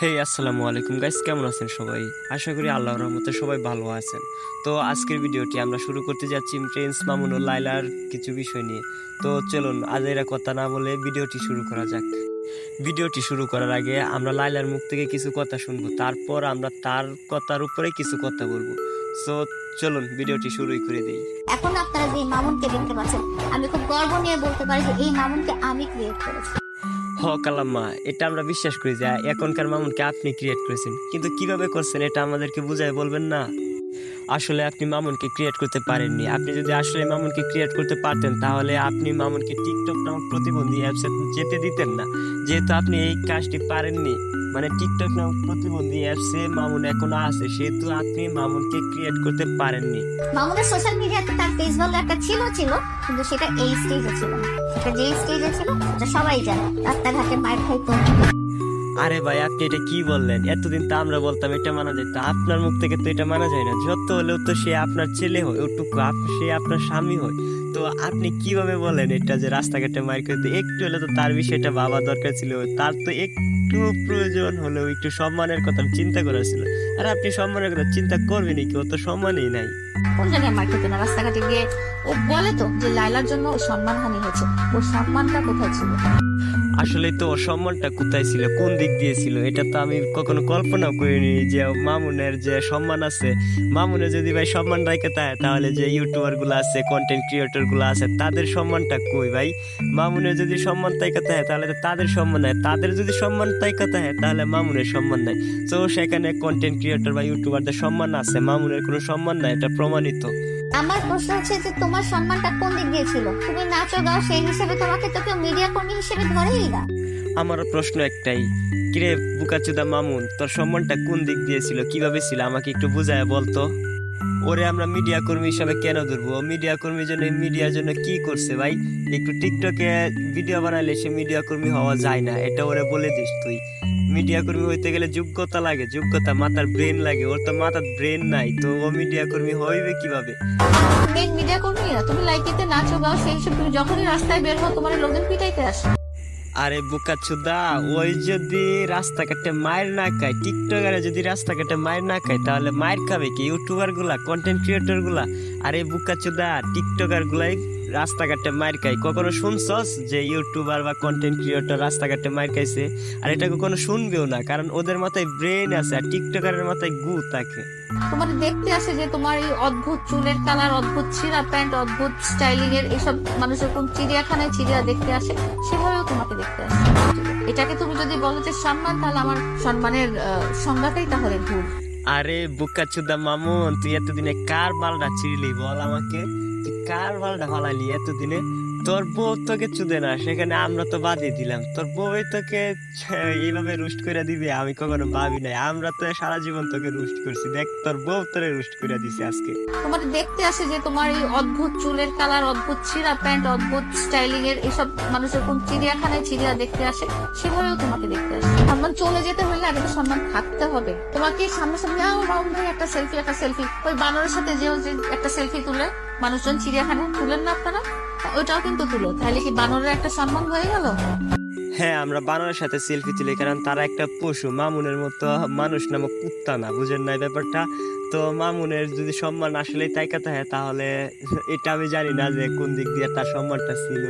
আসসালামু আলাইকুম গাইস, কেমন আছেন সবাই? আশা করি আল্লাহর রহমতে সবাই ভালো আছেন। তো আজকের ভিডিওটি আমরা শুরু করতে যাচ্ছি প্রিন্স মামুন ও লাইলার কিছু বিষয় নিয়ে। তো চলুন আজ এরা কথা না বলে ভিডিওটি শুরু করা যাক। ভিডিওটি শুরু করার আগে আমরা লাইলার মুখ থেকে কিছু কথা শুনবো, তারপর আমরা তার কথার উপরে কিছু কথা বলবো। সো চলুন ভিডিওটি শুরুই করে দেই। এখন আপনারা যে মামুনকে দেখতে পাচ্ছেন, আমি খুব গর্ব নিয়ে বলতে পারি যে এই মামুনকে আমি ক্রিয়েট করেছি। কালাম্মা, এটা আমরা বিশ্বাস করি যে এখনকার মামুনকে আপনি ক্রিয়েট করেছেন, কিন্তু কিভাবে করছেন এটা আমাদেরকে বুঝায় বলবেন না? আসলে আপনি মামুনকে ক্রিয়েট করতে পারেননি। আপনি যদি আসলে মামুনকে ক্রিয়েট করতে পারতেন তাহলে আপনি মামুনকে টিকটক নামক প্রতিবন্ধী অ্যাপসে যেতে দিতেন না। যেহেতু আপনি এই কাজটি পারেননি, মানে টিকটক নামক প্রতিবন্ধী অ্যাপসে মামুন এখনো আছে, সেহেতু আপনি মামুনকে ক্রিয়েট করতে পারেননি। মামুনের সোশ্যাল মিডিয়াতে তার ফেস ভ্যালু একটা ছিল, কিন্তু সেটা এই স্টেজে ছিল না। সেটা যে স্টেজে ছিল সেটা সবাই জানে, রাস্তাঘাটে মার খাইতো। আরে ভাই, আপনি এটা কি বললেন? এতদিন তো আমরা বলতাম এটা মানা যায়, তো আপনার মুখ থেকে তো এটা মানা যায় না। যত হলেও তো সে আপনার ছেলে হয়, ওটুকু সে আপনার স্বামী হয়। তো আপনি কিভাবে বলেন এটা যে রাস্তাঘাটে মার খেতে? একটু হলে তো তার বিষয়টা ভাবা দরকার ছিল। তার তো একটু প্রয়োজন হলেও একটু সম্মানের কথা চিন্তা করার ছিল। আর আপনি সম্মানের কথা চিন্তা করবেনই কি? ও তো সম্মানই নাই। কোন জায়গায় মার খেতো না? রাস্তাঘাটে গিয়ে ও বলে তো যে লাইলার জন্য ওর সম্মানহানি হয়েছে। ওর সম্মানটা কোথায় ছিল? আসলে তো ওর সম্মানটা কোথায় ছিল, কোন দিক দিয়ে ছিল, এটা তো আমি কখনো কল্পনাও করিনি যে মামুনের যে সম্মান আছে। মামুনের যদি ভাই সম্মান রাখে তাহলে যে ইউটিউবার গুলো আছে, কন্টেন্ট ক্রিয়েটর গুলো আছে, তাদের সম্মানটা কই ভাই? মামুনের যদি সম্মান তাইকা থাকে তাহলে তো তাদের সম্মান নাই, তাদের যদি সম্মান তাইকা থাকে তাহলে মামুনের সম্মান নাই। তো সেখানে কন্টেন্ট ক্রিয়েটর বা ইউটিউবারদের সম্মান আছে, মামুনের কোনো সম্মান নাই, এটা প্রমাণিত। আমার প্রশ্ন হচ্ছে যে তোমার সম্মানটা কোন দিক দিয়ে ছিল? তুমি নাচো গাও, সেই হিসেবে তোমাকে তো কেউ মিডিয়া কর্মী হিসেবে ধরেই না। আমার প্রশ্ন একটাই, কিরে বুকাচুদা মামুন, তোর সম্মানটা কোন দিক দিয়ে ছিল, কিভাবে ছিল, আমাকে একটু বুঝায় বলতো। ওরে আমরা মিডিয়া কর্মী হিসাবে কেন ধরবো? মিডিয়া কর্মীর জন্য মিডিয়ার জন্য কি করছে ভাই? একটু টিকটকে ভিডিও বানাইলে সে মিডিয়া কর্মী হওয়া যায় না, এটা ওরে বলে দিস তুই। মিডিয়া কর্মী হইতে গেলে যোগ্যতা লাগে, যোগ্যতা, মাথার ব্রেন লাগে। ওর তো মাথার ব্রেন নাই, তো ও মিডিয়া কর্মী হইবে কিভাবে? মেন মিডিয়া কর্মী না, তুমি লাইকিতে নাচো গাও, সেই হিসেবে তুমি যখনই রাস্তায় বের হও তোমার লোকজন পিটাইতে আসে। আরে বোকাচোদা, ওই যদি রাস্তাঘাটে মায়ের না খায়, টিকটকারে যদি রাস্তাঘাটে মায়ের না খায়, তাহলে মায়ের খাবে কি ইউটিউবার গুলা, কন্টেন্ট ক্রিয়েটর গুলা? আরে বোকাচোদা, টিকটকার গুলাই রাস্তাঘাটে মায়ের খায়। কখনো শুনছস যে ইউটিউবার বা কন্টেন্ট ক্রিয়েটর রাস্তাঘাটে মায়ের খাইছে? আর এটা কখনো শুনবেও না, কারণ ওদের মাথায় ব্রেন আছে আর টিকটকারের মাথায় গু থাকে। তোমার দেখতে আসে যে তোমার এই অদ্ভুত চুলের কালার, অদ্ভুত ছিঁড়া প্যান্ট, অদ্ভুত স্টাইলিং এর এইসব মানুষ যখন চিড়িয়াখানায় চিড়িয়া দেখতে আসে, সেভাবেও তোমাকে দেখতে আসে। এটাকে তুমি যদি বলো যে সম্মান, তাহলে আমার সম্মানের সংজ্ঞাটাই তাহলে ভুল। আরে বোকাচোদা মামুন, তুই এতদিনে কার বালটা ছিঁড়লি বল আমাকে? তুই কার বালটা ফালালি এতদিনে? তোর বউ তোকে চুদে না, সেখানে আমরা তো বাদই দিলাম। তোর বউই তোকে এইভাবে রুস্ট করে দিবে আমি কখনো ভাবি নাই। আমরা তো সারা জীবন তোকে রুস্ট করছি, দেখ তোর বউ তোরে রুস্ট করে দিছে আজকে। তোমার দেখতে আসে যে তোমার এই অদ্ভুত চুলের কালার, অদ্ভুত ছিঁড়া প্যান্ট, অদ্ভুত স্টাইলিং এর এইসব মানুষ যখন চিড়িয়াখানায় চিড়িয়া দেখতে আসে, সেভাবেও তোমাকে দেখতে আসে। সম্মান চলে যেতে হলে আগে তো সম্মান থাকতে হবে। তোমাকে সামনে সামনে রাউন্ড ভাই একটা সেলফি, একটা সেলফি, ওই বানরের সাথে যে একটা সেলফি তুলে মানুষজন চিড়িয়াখানায় তুলেন না আপনারা? ওইটাও কিন্তু তুলো, তাহলে কি বানরের একটা সম্মান হয়ে গেল? হ্যাঁ, আমরা বানরের সাথে সেলফি তুলি, কারণ তারা একটা পশু, মামুনের মতো মানুষ নামক কুত্তা না, বুঝেন নাই ব্যাপারটা? তো মামুনের যদি সম্মান আসলেই তাই কথা হয়, তাহলে এটা আমি জানি না যে কোন দিক দিয়ে তার সম্মানটা ছিল।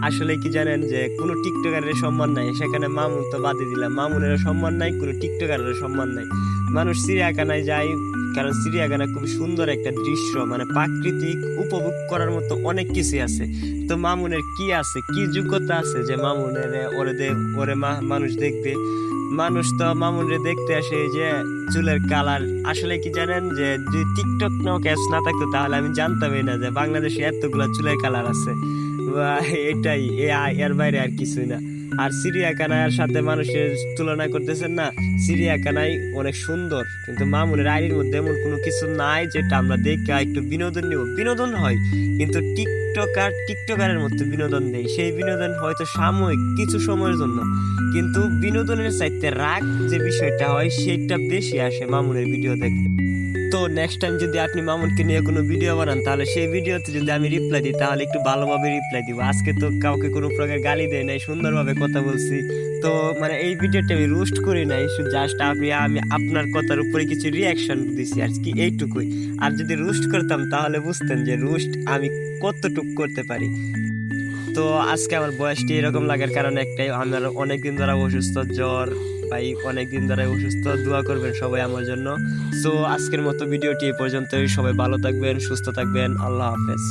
আসলে কি জানেন যে কোনো টিকটকারের সম্মান নাই, সেখানে মামুন তো বাদই দিলাম, মামুনের সম্মান নাই, কোনো টিকটকারের সম্মান নাই। মানুষ চিড়িয়াখানায় যায়, কারণ চিড়িয়াখানা খুব সুন্দর একটা দৃশ্য, মানে প্রাকৃতিক উপভোগ করার মতো অনেক কিছু আছে। তো মামুনের কি আছে, কি যোগ্যতা আছে যে মামুনের ওরে মানুষ দেখবে? মানুষ তো মামুনরে দেখতে আসে এই যে চুলের কালার। আসলে কি জানেন যে যদি টিকটক নামক অ্যাপস না থাকতো তাহলে আমি জানতামই না যে বাংলাদেশে এতগুলা চুলের কালার আছে। এটাই, এর বাইরে আর কিছুই না। আর চিড়িয়াখানার সাথে মানুষের তুলনা করতেছেন না, চিড়িয়াখানায় অনেক সুন্দর, কিন্তু মামুনের আইডির মধ্যে এমন কোনো কিছু নাই যেটা আমরা দেখে একটু বিনোদন নিব। বিনোদন হয়, কিন্তু টিকটকারের মতো বিনোদন নেই। সেই বিনোদন হয়তো সাময়িক কিছু সময়ের জন্য, কিন্তু বিনোদনের চাইতে রাগ যে বিষয়টা হয় সেটা বেশি আসে মামুনের ভিডিও দেখতে। তো নেক্সট টাইম যদি আপনি মামুনকে নিয়ে কোনো ভিডিও বানান তাহলে সেই ভিডিওতে যদি আমি রিপ্লাই দিই তাহলে একটু ভালোভাবে রিপ্লাই দিব। আজকে তো কাউকে কোনো প্রকার গালি দেয় নাই, সুন্দরভাবে কথা বলছি। তো মানে এই ভিডিওটা আমি রোস্ট করি নাই, জাস্ট আমি আপনার কথার উপরে কিছু রিয়াকশন দিছি আর কি, এইটুকুই। আর যদি রোস্ট করতাম তাহলে বুঝতেন যে রোস্ট আমি কতটুকু করতে পারি। তো আজকে আমার বয়সটি এরকম লাগার কারণ একটাই, আমার অনেকদিন ধরে অসুস্থ, জ্বর ভাই অনেকদিন ধরে অসুস্থ। দোয়া করবেন সবাই আমার জন্য। সো আজকের মতো ভিডিওটি এ পর্যন্তই। সবাই ভালো থাকবেন, সুস্থ থাকবেন। আল্লাহ হাফেজ।